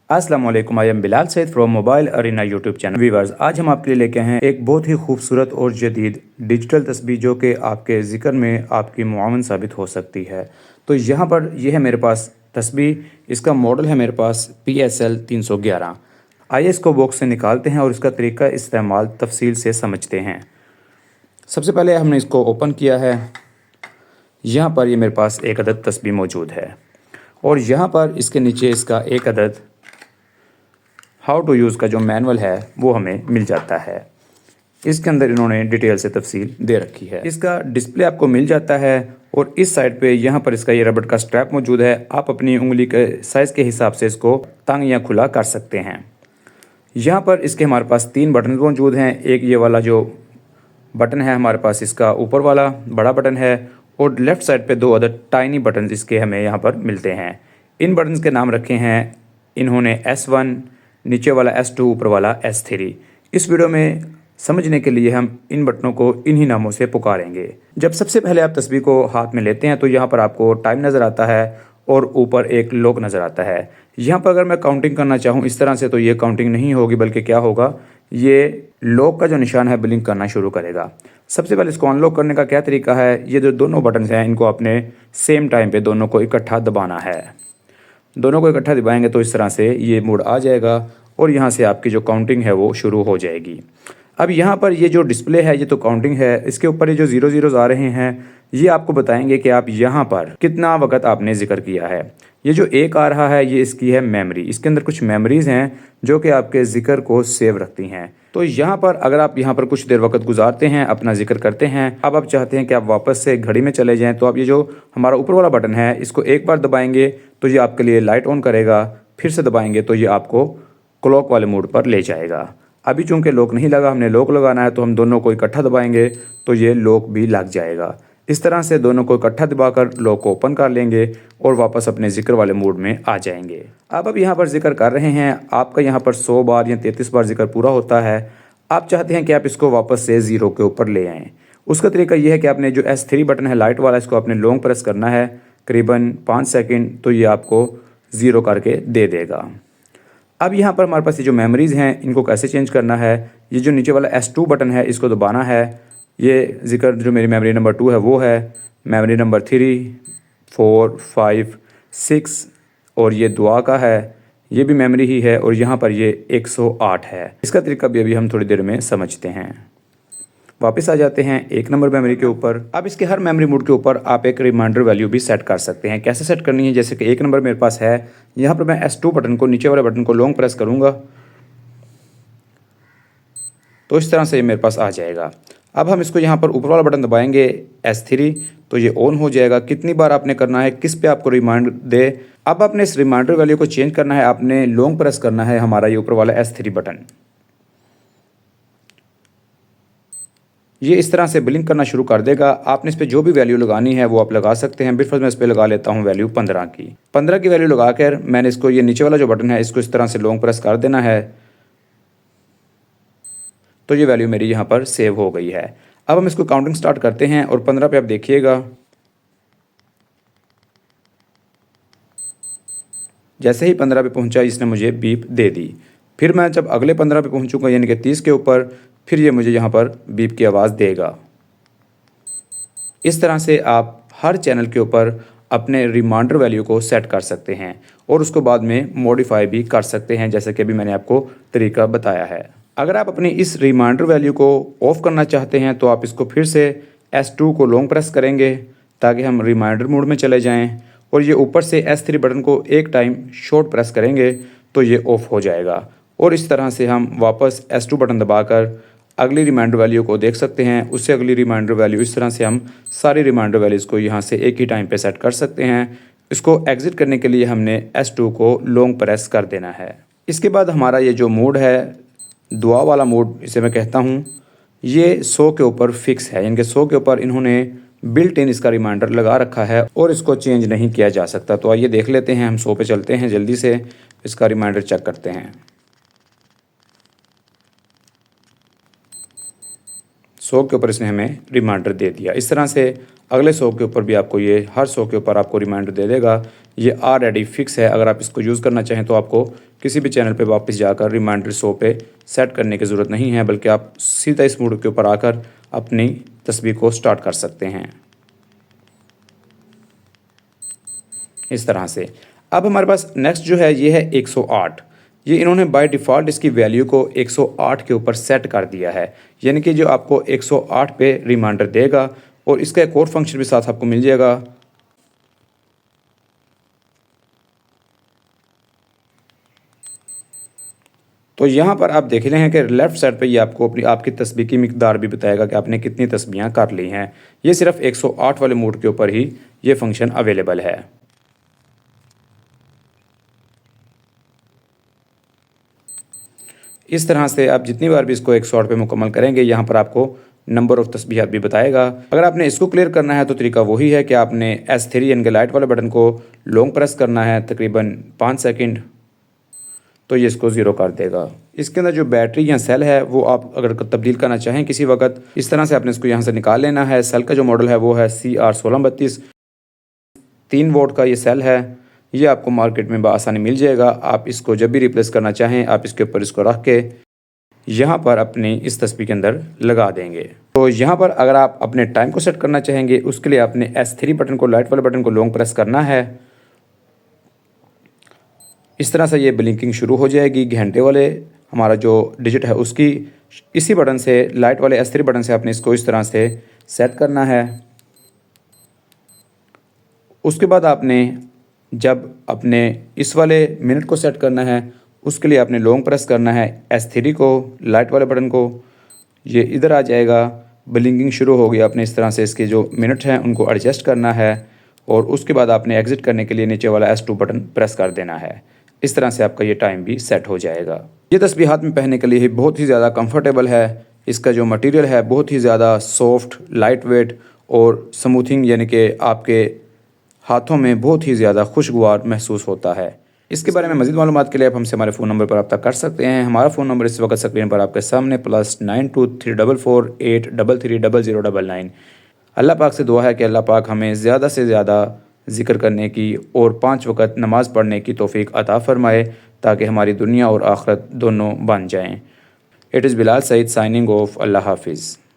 अस्सलाम वालेकुम, I am Bilal Saeed from mobile arena YouTube channel. Viewers, आज हम आपके लिए लेके आए हैं एक बहुत ही खूबसूरत और जदीद डिजिटल तस्बीह जो कि आपके ज़िक्र में आपकी मुआवन साबित हो सकती है। तो यहाँ पर यह है मेरे पास तस्बीह, इसका मॉडल है मेरे पास PSL 311। आइए इसको बॉक्स से निकालते हैं और इसका तरीका इस्तेमाल तफसील से समझते हैं। सबसे पहले हमने इसको ओपन किया है। यहाँ पर ये मेरे पास एक अदद तस्बीह मौजूद है और यहाँ पर इसके नीचे इसका एक अदद हाउ टू यूज़ का जो मैनुअल है वो हमें मिल जाता है। इसके अंदर इन्होंने डिटेल से तफसील दे रखी है। इसका डिस्प्ले आपको मिल जाता है और इस साइड पे यहाँ पर इसका ये रबड़ का स्ट्रैप मौजूद है। आप अपनी उंगली के साइज़ के हिसाब से इसको तंग या खुला कर सकते हैं। यहाँ पर इसके हमारे पास 3 बटन मौजूद हैं। एक ये वाला जो बटन है हमारे पास, इसका ऊपर वाला बड़ा बटन है और लेफ़्ट साइड पे 2 अदर टाइनी बटन इसके हमें यहाँ पर मिलते हैं। इन बटन के नाम रखे हैं इन्होंने S1, नीचे वाला S2, ऊपर वाला S3। इस वीडियो में समझने के लिए हम इन बटनों को इन्हीं नामों से पुकारेंगे। जब सबसे पहले आप तस्बीह को हाथ में लेते हैं तो यहाँ पर आपको टाइम नज़र आता है और ऊपर एक लॉक नज़र आता है। यहाँ पर अगर मैं काउंटिंग करना चाहूँ इस तरह से तो ये काउंटिंग नहीं होगी, बल्कि क्या होगा, ये लॉक का जो निशान है ब्लिंक करना शुरू करेगा। सबसे पहले इसको अनलॉक करने का क्या तरीका है, ये जो दोनों बटन हैं इनको आपने सेम टाइम पे दोनों को इकट्ठा दबाना है। दोनों को इकट्ठा दबाएंगे तो इस तरह से ये मोड आ जाएगा और यहाँ से आपकी जो काउंटिंग है वो शुरू हो जाएगी। अब यहाँ पर ये जो डिस्प्ले है ये तो काउंटिंग है, इसके ऊपर ये जो 0 0 आ रहे हैं ये आपको बताएंगे कि आप यहाँ पर कितना वक्त आपने जिक्र किया है। ये जो एक आ रहा है ये इसकी है मेमोरी, इसके अंदर कुछ मेमोरीज़ हैं जो कि आपके ज़िक्र को सेव रखती हैं। तो यहाँ पर अगर आप यहाँ पर कुछ देर वक्त गुजारते हैं, अपना जिक्र करते हैं, अब आप चाहते हैं कि आप वापस से घड़ी में चले जाएँ, तो आप ये जो हमारा ऊपर वाला बटन है इसको एक बार दबाएंगे तो ये आपके लिए लाइट ऑन करेगा, फिर से दबाएंगे तो ये आपको क्लॉक वाले मोड पर ले जाएगा। अभी चूंकि लॉक नहीं लगा, हमने लॉक लगाना है, तो हम दोनों को इकट्ठा दबाएंगे तो ये लॉक भी लग जाएगा। इस तरह से दोनों को इकट्ठा दबाकर लॉक को ओपन कर लेंगे और वापस अपने जिक्र वाले मोड में आ जाएंगे। अब यहाँ पर जिक्र कर रहे हैं, आपका यहाँ पर 100 बार या 33 बार जिक्र पूरा होता है। आप चाहते हैं कि आप इसको वापस से 0 के ऊपर ले आएँ। उसका तरीका यह है कि आपने जो S3 बटन है लाइट वाला, इसको आपने लॉन्ग प्रेस करना है करीबन 5 सेकंड, तो ये आपको 0 करके दे देगा। अब यहाँ पर हमारे पास ये जो मेमोरीज़ हैं इनको कैसे चेंज करना है, ये जो नीचे वाला S2 बटन है इसको दबाना है। ये जिक्र जो मेरी मेमोरी नंबर 2 है वो है, मेमोरी नंबर 3, 4, 5, 6 और ये दुआ का है, ये भी मेमोरी ही है और यहाँ पर ये 108 है। इसका तरीका भी अभी हम थोड़ी देर में समझते हैं। वापस आ जाते हैं 1 नंबर मेमोरी के ऊपर। अब इसके हर मेमोरी मोड के ऊपर आप एक रिमाइंडर वैल्यू भी सेट कर सकते हैं। कैसे सेट करनी है, जैसे कि 1 नंबर मेरे पास है, यहाँ पर मैं S2 बटन को, नीचे वाले बटन को लॉन्ग प्रेस करूँगा तो इस तरह से ये मेरे पास आ जाएगा। अब हम इसको यहाँ पर ऊपर वाला बटन दबाएंगे S3 तो ये ऑन हो जाएगा। कितनी बार आपने करना है, किस पे आपको रिमाइंड दे। अब आपने इस रिमाइंडर वैल्यू को चेंज करना है, आपने लॉन्ग प्रेस करना है हमारा ये ऊपर वाला S3 बटन। ये इस तरह से ब्लिंक करना शुरू कर देगा। आपने इस पर जो भी वैल्यू लगानी है वो आप लगा सकते हैं। बिफर्स मैं इस पर लगा लेता हूँ वैल्यू 15 की। 15 की वैल्यू लगाकर मैंने इसको, ये नीचे वाला जो बटन है इसको इस तरह से लॉन्ग प्रेस कर देना है तो ये वैल्यू मेरी यहाँ पर सेव हो गई है। अब हम इसको काउंटिंग स्टार्ट करते हैं और 15 पे आप देखिएगा, जैसे ही 15 पे पहुँचा इसने मुझे बीप दे दी। फिर मैं जब अगले 15 पे पहुँचूँगा यानी कि 30 के ऊपर, फिर ये मुझे यहाँ पर बीप की आवाज़ देगा। इस तरह से आप हर चैनल के ऊपर अपने रिमाइंडर वैल्यू को सेट कर सकते हैं और उसको बाद में मॉडिफाई भी कर सकते हैं, जैसे कि अभी मैंने आपको तरीका बताया है। अगर आप अपनी इस रिमाइंडर वैल्यू को ऑफ़ करना चाहते हैं तो आप इसको फिर से S2 को लॉन्ग प्रेस करेंगे ताकि हम रिमाइंडर मोड में चले जाएँ और ये ऊपर से S3 बटन को एक टाइम शॉर्ट प्रेस करेंगे तो ये ऑफ़ हो जाएगा। और इस तरह से हम वापस S2 बटन दबाकर अगली रिमाइंडर वैल्यू को देख सकते हैं, उससे अगली रिमाइंडर वैल्यू। इस तरह से हम सारी रिमाइंडर वैल्यूज़ को यहाँ से एक ही टाइम पे सेट कर सकते हैं। इसको एग्ज़िट करने के लिए हमने S2 को लॉन्ग प्रेस कर देना है। इसके बाद हमारा ये जो मोड है, दुआ वाला मोड इसे मैं कहता हूँ, ये 100 के ऊपर फिक्स है, यानी कि 100 के ऊपर इन्होंने बिल्ट इन इसका रिमाइंडर लगा रखा है और इसको चेंज नहीं किया जा सकता। तो आइए देख लेते हैं, हम 100 पे चलते हैं, जल्दी से इसका रिमाइंडर चेक करते हैं। 100 के ऊपर इसने हमें रिमाइंडर दे दिया। इस तरह से अगले 100 के ऊपर भी आपको ये, हर 100 के ऊपर आपको रिमाइंडर दे देगा। ये ऑलरेडी फिक्स है। अगर आप इसको यूज़ करना चाहें तो आपको किसी भी चैनल पे वापस जाकर रिमाइंडर शो पे सेट करने की ज़रूरत नहीं है, बल्कि आप सीधा इस मोड के ऊपर आकर अपनी तस्बीह को स्टार्ट कर सकते हैं इस तरह से। अब हमारे पास नेक्स्ट जो है ये है 108। ये इन्होंने बाय डिफ़ॉल्ट इसकी वैल्यू को 108 के ऊपर सेट कर दिया है, यानी कि जो आपको 108 पे रिमाइंडर देगा और इसका एक और फंक्शन भी साथ आपको मिल जाएगा। तो यहाँ पर आप देख रहे हैं कि लेफ़्ट साइड पे ये आपको अपनी आपकी तस्बीह की मिकदार भी बताएगा कि आपने कितनी तस्बीहां कर ली हैं। ये सिर्फ 108 वाले मोड के ऊपर ही ये फंक्शन अवेलेबल है। इस तरह से आप जितनी बार भी इसको 108 पे मुकम्मल करेंगे, यहाँ पर आपको नंबर ऑफ़ तस्बीहात भी बताएगा। अगर आपने इसको क्लियर करना है तो तरीका वही है कि आपने S3 यानी कि लाइट वाले बटन को लॉन्ग प्रेस करना है तकरीबन 5 सेकंड, तो ये इसको ज़ीरो कर देगा। इसके अंदर जो बैटरी या सेल है वो आप अगर तब्दील करना चाहें किसी वक्त, इस तरह से आपने इसको यहाँ से निकाल लेना है। सेल का जो मॉडल है वो है CR1632, 3 वोल्ट का ये सेल है। ये आपको मार्केट में बआसानी मिल जाएगा। आप इसको जब भी रिप्लेस करना चाहें आप इसके ऊपर इसको रख के यहाँ पर अपनी इस तस्बीह के अंदर लगा देंगे। तो यहाँ पर अगर आप अपने टाइम को सेट करना चाहेंगे उसके लिए आपने S3 बटन को, लाइट वाले बटन को लॉन्ग प्रेस करना है। इस तरह से ये ब्लिंकिंग शुरू हो जाएगी। घंटे वाले हमारा जो डिजिट है उसकी इसी बटन से, लाइट वाले S3 बटन से आपने इसको इस तरह से सेट करना है। उसके बाद आपने जब अपने इस वाले मिनट को सेट करना है उसके लिए आपने लॉन्ग प्रेस करना है S3 को, लाइट वाले बटन को। ये इधर आ जाएगा, ब्लिंकिंग शुरू हो गई। आपने इस तरह से इसके जो मिनट हैं उनको एडजस्ट करना है और उसके बाद आपने एग्ज़िट करने के लिए नीचे वाला S2 बटन प्रेस कर देना है। इस तरह से आपका ये टाइम भी सेट हो जाएगा। ये तस्बीह हाथ में पहनने के लिए बहुत ही ज़्यादा कंफर्टेबल है। इसका जो मटेरियल है बहुत ही ज़्यादा सॉफ्ट, लाइट वेट और स्मूथिंग, यानी कि आपके हाथों में बहुत ही ज़्यादा खुशगवार महसूस होता है। इसके बारे में मज़ीद मालूमात के लिए आप हमसे हमारे फ़ोन नंबर पर रब्ता कर सकते हैं। हमारा फ़ोन नंबर इस वक्त स्क्रीन पर आपके सामने +923448330099। अल्लाह पाक से दुआ है कि अल्लाह पाक हमें ज़्यादा से ज़्यादा ज़िक्र करने की और 5 वक़्त नमाज़ पढ़ने की तौफ़ीक अता फ़रमाए ताकि हमारी दुनिया और आखिरत दोनों बन जाएँ। It is Bilal Saeed signing off. अल्लाह हाफिज़।